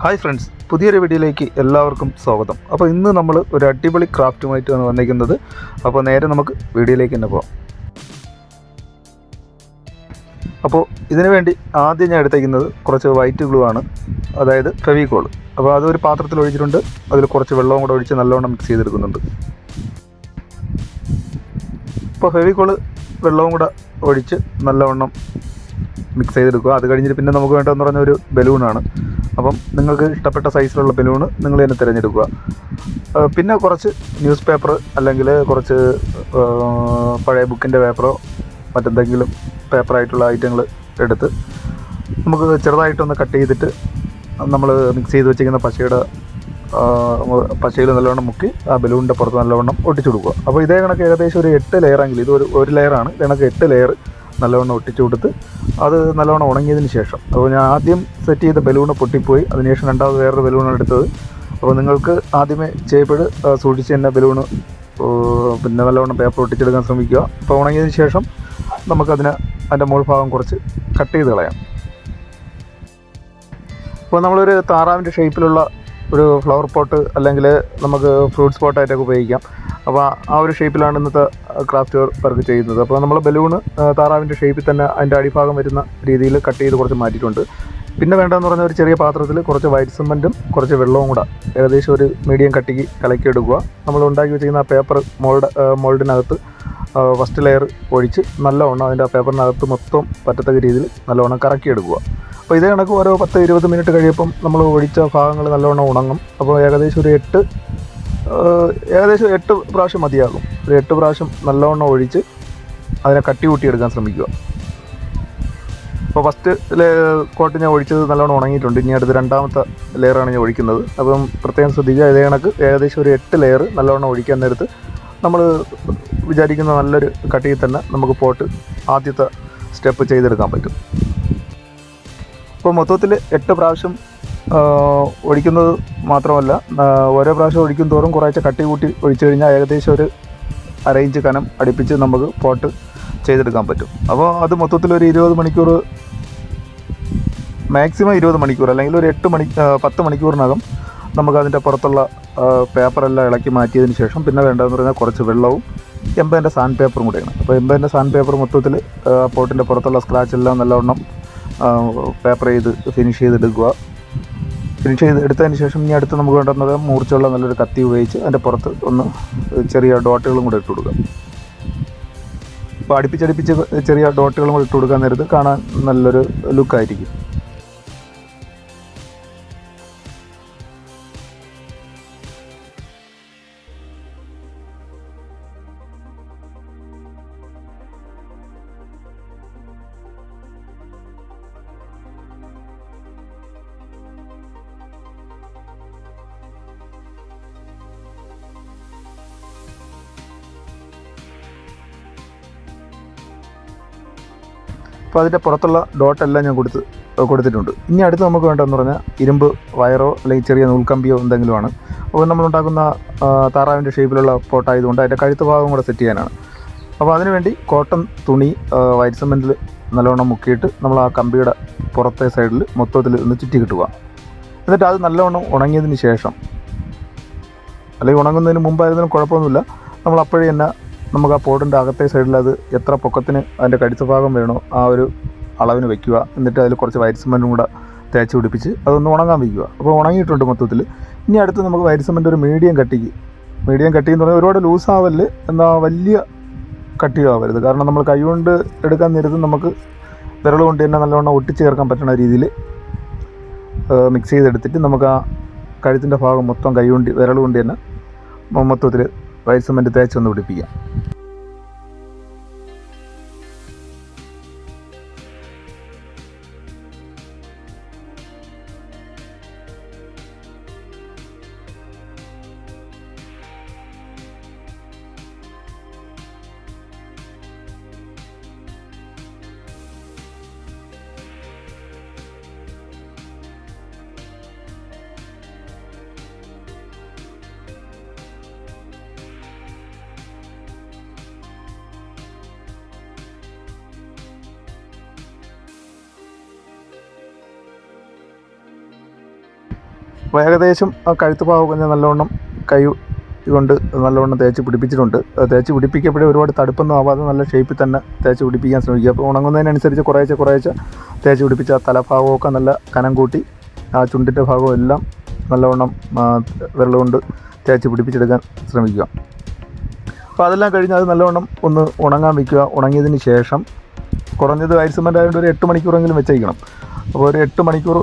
Hi friends, പുതിയൊരു വീഡിയോയിലേക്ക് എല്ലാവർക്കും സ്വാഗതം. അപ്പോൾ ഇന്ന് നമ്മൾ ഒരു അടിപൊളി ക്രാഫ്റ്റുമായിട്ടാണ് വന്നിരിക്കുന്നത്. അപ്പോൾ നേരെ നമുക്ക് വീഡിയോയിലേക്ക് തന്നെ പോകാം. അപ്പോൾ ഇതിനു വേണ്ടി ആദ്യം ഞാൻ എടുത്തേക്കുന്നത് കുറച്ച് വൈറ്റ് ഗ്ലൂ ആണ്, അതായത് ഫെവിക്കോൾ. അപ്പോൾ അതൊരു പാത്രത്തിൽ ഒഴിച്ചിട്ടുണ്ട്. അതിൽ കുറച്ച് വെള്ളവും കൂടെ ഒഴിച്ച് നല്ലവണ്ണം മിക്സ് ചെയ്തെടുക്കുന്നുണ്ട്. അപ്പോൾ ഫെവിക്കോൾ വെള്ളവും കൂടെ ഒഴിച്ച് നല്ലവണ്ണം മിക്സ് ചെയ്തെടുക്കുക. അത് കഴിഞ്ഞിട്ട് പിന്നെ നമുക്ക് വേണ്ടതെന്ന് പറഞ്ഞ ഒരു ബലൂണാണ്. അപ്പം നിങ്ങൾക്ക് ഇഷ്ടപ്പെട്ട സൈസിലുള്ള ബലൂണ് നിങ്ങൾ തന്നെ തിരഞ്ഞെടുക്കുക. പിന്നെ കുറച്ച് ന്യൂസ് പേപ്പർ അല്ലെങ്കിൽ കുറച്ച് പഴയ ബുക്കിൻ്റെ പേപ്പറോ മറ്റെന്തെങ്കിലും പേപ്പറായിട്ടുള്ള ഐറ്റങ്ങൾ എടുത്ത് നമുക്ക് ചെറുതായിട്ടൊന്ന് കട്ട് ചെയ്തിട്ട് നമ്മൾ മിക്സ് ചെയ്ത് വെച്ചിരിക്കുന്ന പശയിൽ നല്ലവണ്ണം മുക്കി ആ ബലൂണിൻ്റെ പുറത്ത് നല്ലവണ്ണം ഒട്ടിച്ചു കൊടുക്കുക. അപ്പോൾ ഇതേ കണക്ക് ഏകദേശം ഒരു 8 ലെയറാണെങ്കിൽ ഇത് ഒരു ലെയറാണ്. ഇത് കണക്ക് 8 ലെയർ നല്ലവണ്ണം ഒട്ടിച്ചു കൊടുത്ത് അത് നല്ലവണ്ണം ഉണങ്ങിയതിന് ശേഷം, അപ്പോൾ ഞാൻ ആദ്യം സെറ്റ് ചെയ്ത ബലൂണ് പൊട്ടിപ്പോയി. അതിനുശേഷം രണ്ടാമത് വേറൊരു ബലൂണാണ് എടുത്തത്. അപ്പോൾ നിങ്ങൾക്ക് ആദ്യമേ ചെയ്യപ്പോൾ സൂക്ഷിച്ച് തന്നെ ബലൂണ് പിന്നെ നല്ലവണ്ണം പേപ്പർ ഒട്ടിച്ചെടുക്കാൻ ശ്രമിക്കുക. അപ്പോൾ ഉണങ്ങിയതിന് ശേഷം അതിൻ്റെ മുകൾ ഭാഗം കുറച്ച് കട്ട് ചെയ്ത് കളയാം. അപ്പോൾ നമ്മളൊരു താറാവിൻ്റെ ഷേപ്പിലുള്ള ഒരു ഫ്ലവർ പോട്ട് അല്ലെങ്കിൽ നമുക്ക് ഫ്രൂട്ട്സ് പോട്ടായിട്ടൊക്കെ ഉപയോഗിക്കാം. അപ്പോൾ ആ ഒരു ഷേപ്പിലാണ് ഇന്നത്തെ ക്രാഫ്റ്റ് വർക്ക് ചെയ്യുന്നത്. അപ്പോൾ നമ്മൾ ബലൂണ് താറാവിൻ്റെ ഷേപ്പിൽ തന്നെ അതിൻ്റെ അടിഭാഗം വരുന്ന രീതിയിൽ കട്ട് ചെയ്ത് കുറച്ച് മാറ്റിയിട്ടുണ്ട്. പിന്നെ വേണ്ടതെന്ന് പറഞ്ഞാൽ ഒരു ചെറിയ പാത്രത്തിൽ കുറച്ച് വൈറ്റ് സിമൻറ്റും കുറച്ച് വെള്ളവും കൂടെ ഏകദേശം ഒരു മീഡിയം കട്ടിക്ക് കലക്കിയെടുക്കുക. നമ്മൾ ഉണ്ടാക്കി വെച്ചിരിക്കുന്ന ആ പേപ്പർ മോൾഡിനകത്ത് ഫസ്റ്റ് ലെയർ ഒഴിച്ച് നല്ലവണ്ണം അതിൻ്റെ ആ പേപ്പറിനകത്ത് മൊത്തം പറ്റത്തക്ക രീതിയിൽ നല്ലവണ്ണം കറക്കിയെടുക്കുക. അപ്പോൾ ഇതേ കണക്ക് ഓരോ 10-20 മിനിറ്റ് കഴിയുമ്പം നമ്മൾ ഒഴിച്ച ഭാഗങ്ങൾ നല്ലവണ്ണം ഉണങ്ങും. അപ്പോൾ ഏകദേശം 8 പ്രാവശ്യം മതിയാകും. ഒരു 8 പ്രാവശ്യം നല്ലവണ്ണം ഒഴിച്ച് അതിനെ കട്ടി കൂട്ടിയെടുക്കാൻ ശ്രമിക്കുക. അപ്പോൾ ഫസ്റ്റ് കോട്ട് ഞാൻ ഒഴിച്ചത് നല്ലവണ്ണം ഉണങ്ങിയിട്ടുണ്ട്. ഇനി അടുത്ത് രണ്ടാമത്തെ ലെയറാണ് ഞാൻ ഒഴിക്കുന്നത്. അപ്പം പ്രത്യേകം ശ്രദ്ധിക്കുക. ഇതേ കണക്ക് ഏകദേശം ഒരു 8 ലെയർ നല്ലവണ്ണം ഒഴിക്കാൻ നേരത്ത് നമ്മൾ വിചാരിക്കുന്ന നല്ലൊരു കട്ടിയിൽ തന്നെ നമുക്ക് പോട്ട് ആദ്യത്തെ സ്റ്റെപ്പ് ചെയ്തെടുക്കാൻ പറ്റും. ഇപ്പോൾ മൊത്തത്തിൽ 8 പ്രാവശ്യം ഒഴിക്കുന്നത് മാത്രമല്ല, ഓരോ പ്രാവശ്യം ഒഴിക്കും തോറും കുറേശ്ശെ കട്ടി കൂട്ടി ഒഴിച്ചു കഴിഞ്ഞാൽ ഏകദേശം ഒരു 1/2 ഇഞ്ച് കനം അടുപ്പിച്ച് നമുക്ക് പോട്ട് ചെയ്തെടുക്കാൻ പറ്റും. അപ്പോൾ അത് മൊത്തത്തിൽ ഒരു 20 മണിക്കൂർ, മാക്സിമം 20 മണിക്കൂർ അല്ലെങ്കിൽ ഒരു 10 മണിക്കൂറിനകം നമുക്കതിൻ്റെ പുറത്തുള്ള പേപ്പറെല്ലാം ഇളക്കി മാറ്റിയതിന് ശേഷം പിന്നെ വേണ്ടതെന്ന് പറഞ്ഞാൽ കുറച്ച് വെള്ളവും എംബേൻ്റെ സാൻഡ് പേപ്പറും കൂടെയാണ്. അപ്പോൾ എംബേൻ്റെ സാൻഡ് പേപ്പർ മൊത്തത്തിൽ പോട്ടിൻ്റെ പുറത്തുള്ള സ്ക്രാച്ച് എല്ലാം നല്ലവണ്ണം പേപ്പർ ചെയ്ത് ഫിനിഷ് ചെയ്തെടുത്തതിന് ശേഷം ഇനി അടുത്ത് നമുക്ക് വേണ്ടുന്നത് മൂർച്ചയുള്ള നല്ലൊരു കത്തി ഉപയോഗിച്ച് അതിൻ്റെ പുറത്ത് ഒന്ന് ചെറിയ ഡോട്ടുകളും കൂടെ ഇട്ട് കൊടുക്കുക. അപ്പോൾ അടുപ്പിച്ചടുപ്പിച്ച് ചെറിയ ഡോട്ടുകളും കൂടെ ഇട്ട് കൊടുക്കാൻ നേരത്ത് കാണാൻ നല്ലൊരു ലുക്കായിരിക്കും. അപ്പോൾ അതിൻ്റെ പുറത്തുള്ള ഡോട്ടെല്ലാം ഞാൻ കൊടുത്തിട്ടുണ്ട്. ഇനി അടുത്ത് നമുക്ക് വേണ്ടതെന്ന് പറഞ്ഞാൽ ഇരുമ്പ് വയറോ അല്ലെങ്കിൽ ചെറിയ നൂൽക്കമ്പിയോ എന്തെങ്കിലുമാണ്. അപ്പോൾ നമ്മളുണ്ടാക്കുന്ന താറാവിൻ്റെ ഷേപ്പിലുള്ള പോട്ടായതുകൊണ്ട് അതിൻ്റെ കഴുത്ത് ഭാഗം കൂടെ സെറ്റ് ചെയ്യാനാണ്. അപ്പോൾ അതിനുവേണ്ടി കോട്ടൺ തുണി വൈറ്റ് സിമൻറ്റിൽ നല്ലവണ്ണം മുക്കിയിട്ട് നമ്മൾ ആ കമ്പിയുടെ പുറത്തെ സൈഡിൽ മൊത്തത്തിൽ ഒന്ന് ചുറ്റി കിട്ടുക. എന്നിട്ട് അത് നല്ലവണ്ണം ഉണങ്ങിയതിന് ശേഷം, അല്ലെങ്കിൽ ഉണങ്ങുന്നതിന് മുമ്പായിരുന്നാലും കുഴപ്പമൊന്നുമില്ല, നമ്മൾ അപ്പോഴേ തന്നെ നമുക്ക് ആ പോട്ടിൻ്റെ അകത്തെ സൈഡിൽ അത് എത്ര പൊക്കത്തിന് അതിൻ്റെ കഴുത്ത് ഭാഗം വേണോ ആ ഒരു അളവിന് വയ്ക്കുക. എന്നിട്ട് അതിൽ കുറച്ച് വൈറ്റ് സിമൻറ്റും കൂടെ തേച്ച് പിടിപ്പിച്ച് അതൊന്ന് ഉണങ്ങാൻ വയ്ക്കുക. അപ്പോൾ ഉണങ്ങിയിട്ടുണ്ട് മൊത്തത്തിൽ. ഇനി അടുത്ത് നമുക്ക് വൈറ്റ് സിമൻറ്റ് ഒരു മീഡിയം കട്ടി എന്ന് പറഞ്ഞാൽ ഒരുപാട് ലൂസാവല്ല്, എന്നാൽ വലിയ കട്ടിയോ ആവരുത്. കാരണം നമ്മൾ കൈ കൊണ്ട് എടുക്കാൻ നേരത്ത് നമുക്ക് വിരൽ കൊണ്ട് തന്നെ നല്ലവണ്ണം ഒട്ടിച്ചേർക്കാൻ പറ്റുന്ന രീതിയിൽ മിക്സ് ചെയ്തെടുത്തിട്ട് നമുക്ക് ആ കഴുത്തിൻ്റെ ഭാഗം മൊത്തം വിരൽ കൊണ്ട് തന്നെ മൊത്തത്തിൽ വൈറ്റ് സിമൻറ്റ് തേച്ചൊന്ന് പിടിപ്പിക്കാം. അപ്പോൾ ഏകദേശം ആ കഴുത്ത് ഭാഗമൊക്കെ ഞാൻ നല്ലവണ്ണം കൈ കൊണ്ട് നല്ലവണ്ണം തേച്ച് പിടിപ്പിച്ചിട്ടുണ്ട്. തേച്ച് പിടിപ്പിക്കപ്പോഴേ ഒരുപാട് തടുപ്പൊന്നും ആവാതെ നല്ല ഷേപ്പിൽ തന്നെ തേച്ച് പിടിപ്പിക്കാൻ ശ്രമിക്കുക. അപ്പോൾ ഉണങ്ങുന്നതിനനുസരിച്ച് കുറേശ്ശെ തേച്ച് പിടിപ്പിച്ച ആ തലഭാഗമൊക്കെ നല്ല കനം കൂട്ടി ആ ചുണ്ടിൻ്റെ ഭാഗവും എല്ലാം നല്ലവണ്ണം വിരൽ കൊണ്ട് തേച്ച് പിടിപ്പിച്ചെടുക്കാൻ ശ്രമിക്കുക. അപ്പോൾ അതെല്ലാം കഴിഞ്ഞ് അത് നല്ലവണ്ണം ഒന്ന് ഉണങ്ങാൻ വയ്ക്കുക. ഉണങ്ങിയതിന് ശേഷം കുറഞ്ഞത് വൈറ്റ് സിമൻ്റ് ആയതുകൊണ്ട് ഒരു 8 മണിക്കൂറെങ്കിലും വെച്ചേക്കണം. അപ്പോൾ ഒരു 8 മണിക്കൂർ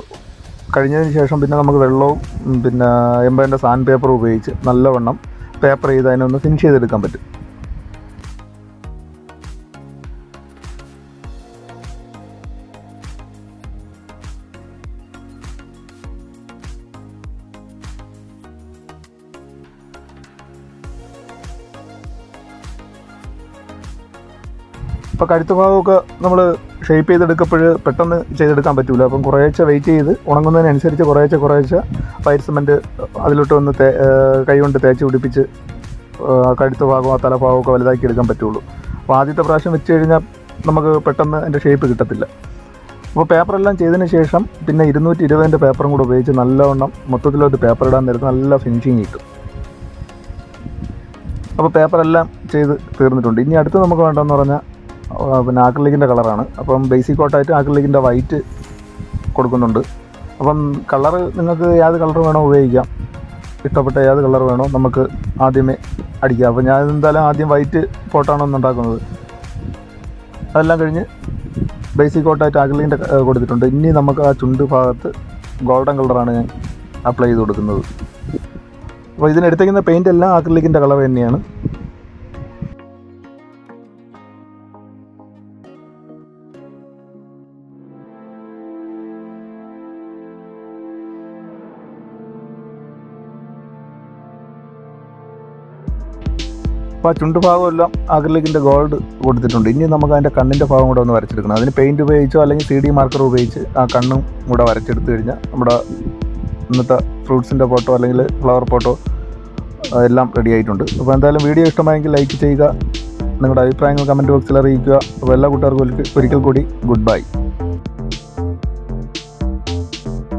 കഴിഞ്ഞതിന് ശേഷം പിന്നെ നമുക്ക് വെള്ളവും പിന്നെ എംബൈൻ്റെ സാൻഡ് പേപ്പറും ഉപയോഗിച്ച് നല്ലവണ്ണം പേപ്പർ ചെയ്ത് അതിനൊന്ന് ഫിനിഷ് ചെയ്തെടുക്കാൻ പറ്റും. ഇപ്പോൾ കഴുത്ത് ഭാഗമൊക്കെ നമ്മൾ ഷേപ്പ് ചെയ്തെടുക്കപ്പോൾ പെട്ടെന്ന് ചെയ്തെടുക്കാൻ പറ്റില്ല. അപ്പം കുറേശ്ശെ വെയിറ്റ് ചെയ്ത് ഉണങ്ങുന്നതിനനുസരിച്ച് കുറേശ്ശെ വൈറ്റ് സിമൻറ്റ് അതിലോട്ട് ഒന്ന് കൈ കൊണ്ട് തേച്ച് പിടിപ്പിച്ച് കഴുത്ത് ഭാഗമോ തലഭാഗമൊക്കെ വലുതാക്കി എടുക്കാൻ പറ്റുള്ളൂ. അപ്പോൾ ആദ്യത്തെ പ്രാവശ്യം വെച്ച് കഴിഞ്ഞാൽ നമുക്ക് പെട്ടെന്ന് അതിൻ്റെ ഷേപ്പ് കിട്ടത്തില്ല. അപ്പോൾ പേപ്പറെല്ലാം ചെയ്തതിന് ശേഷം പിന്നെ 220 പേപ്പറും കൂടെ ഉപയോഗിച്ച് നല്ലവണ്ണം മൊത്തത്തിലൊരു പേപ്പർ ഇടാൻ നേരത്ത് നല്ല ഫിനിഷിങ് കിട്ടും. അപ്പോൾ പേപ്പറെല്ലാം ചെയ്ത് തീർന്നിട്ടുണ്ട്. ഇനി അടുത്ത് നമുക്ക് വേണ്ടതെന്ന് പറഞ്ഞാൽ പിന്നെ ആക്രിലിക്കിൻ്റെ കളറാണ്. അപ്പം ബേസിക് കോട്ടായിട്ട് ആക്രിലിക്കിൻ്റെ വൈറ്റ് കൊടുക്കുന്നുണ്ട്. അപ്പം കളറ് നിങ്ങൾക്ക് ഏത് കളർ വേണോ ഉപയോഗിക്കാം. ഇഷ്ടപ്പെട്ട ഏത് കളർ വേണോ നമുക്ക് ആദ്യമേ അടിക്കാം. അപ്പോൾ ഞാൻ എന്തായാലും ആദ്യം വൈറ്റ് കോട്ടാണ് ഉണ്ടാക്കുന്നത്. അതെല്ലാം കഴിഞ്ഞ് ബേസിക് കോട്ടായിട്ട് ആക്രിലിക്കിൻ്റെ കൊടുത്തിട്ടുണ്ട്. ഇനി നമുക്ക് ആ ചുണ്ട് ഭാഗത്ത് ഗോൾഡൻ കളറാണ് ഞാൻ അപ്ലൈ ചെയ്ത് കൊടുക്കുന്നത്. അപ്പോൾ ഇതിനെടുത്തേക്കുന്ന പെയിൻ്റ് എല്ലാം ആക്രിലിക്കിൻ്റെ കളർ തന്നെയാണ്. അപ്പോൾ ആ ചുണ്ട് ഭാഗമെല്ലാം ആക്രിലിക്കിൻ്റെ ഗോൾഡ് കൊടുത്തിട്ടുണ്ട്. ഇനി നമുക്ക് അതിൻ്റെ കണ്ണിൻ്റെ ഭാഗം കൂടെ ഒന്ന് വരച്ചെടുക്കണം. അതിന് പെയിൻറ്റ് ഉപയോഗിച്ചോ അല്ലെങ്കിൽ 3D മാർക്കർ ഉപയോഗിച്ച് ആ കണ്ണും കൂടെ വരച്ചെടുത്ത് കഴിഞ്ഞാൽ നമ്മുടെ ഇന്നത്തെ ഫ്രൂട്ട്സിൻ്റെ ഫോട്ടോ അല്ലെങ്കിൽ ഫ്ലവർ ഫോട്ടോ എല്ലാം റെഡി ആയിട്ടുണ്ട്. അപ്പോൾ എന്തായാലും വീഡിയോ ഇഷ്ടമായെങ്കിൽ ലൈക്ക് ചെയ്യുക. നിങ്ങളുടെ അഭിപ്രായങ്ങൾ കമൻറ്റ് ബോക്സിൽ അറിയിക്കുക. അപ്പോൾ എല്ലാ കൂട്ടുകാർക്കും ഒരിക്കൽ കൂടി ഗുഡ് ബൈ.